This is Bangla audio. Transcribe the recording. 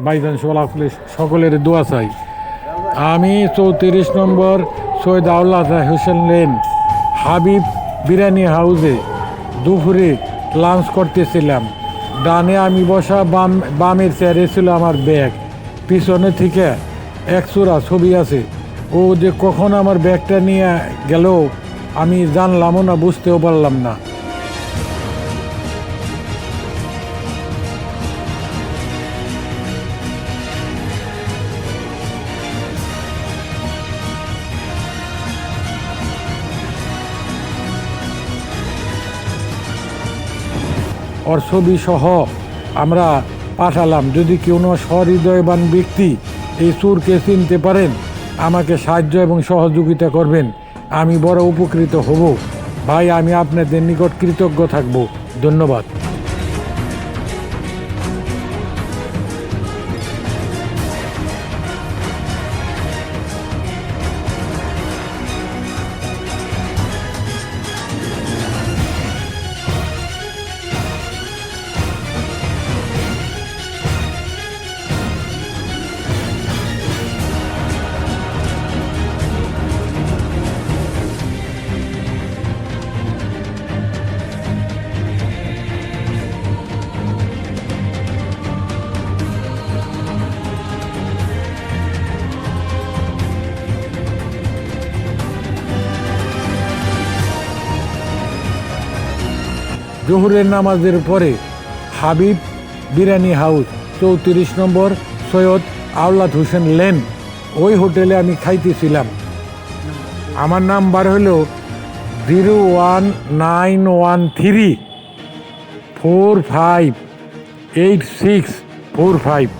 ভাইজান সকলের দোয়া চাই। আমি 34 নম্বর সৈয়দ আওলাদ হোসেন লেন হাবিব বিরিয়ানি হাউসে দুপুরে লাঞ্চ করতেছিলাম। ডানে আমি বসা, বামের চেয়ারে ছিল আমার ব্যাগ। পিছনে থেকে একচোরা ছবি আছে। ও যে কখন আমার ব্যাগটা নিয়ে গেল আমি জানলামও না, বুঝতেও পারলাম না। ওর ছবি সহ আমরা পাঠালাম। যদি কোনো সহৃদয়বান ব্যক্তি এই চোরকে চিনতে পারেন আমাকে সাহায্য এবং সহযোগিতা করবেন, আমি বড় উপকৃত হব। ভাই, আমি আপনাদের নিকট কৃতজ্ঞ থাকব। ধন্যবাদ। জোহরের নামাজের পরে হাবিব বিরিয়ানি হাউস 34 নম্বর সৈয়দ আওলাদ হোসেন লেন, ওই হোটেলে আমি খাইতেছিলাম। আমার নাম্বার হলো 01913 458645।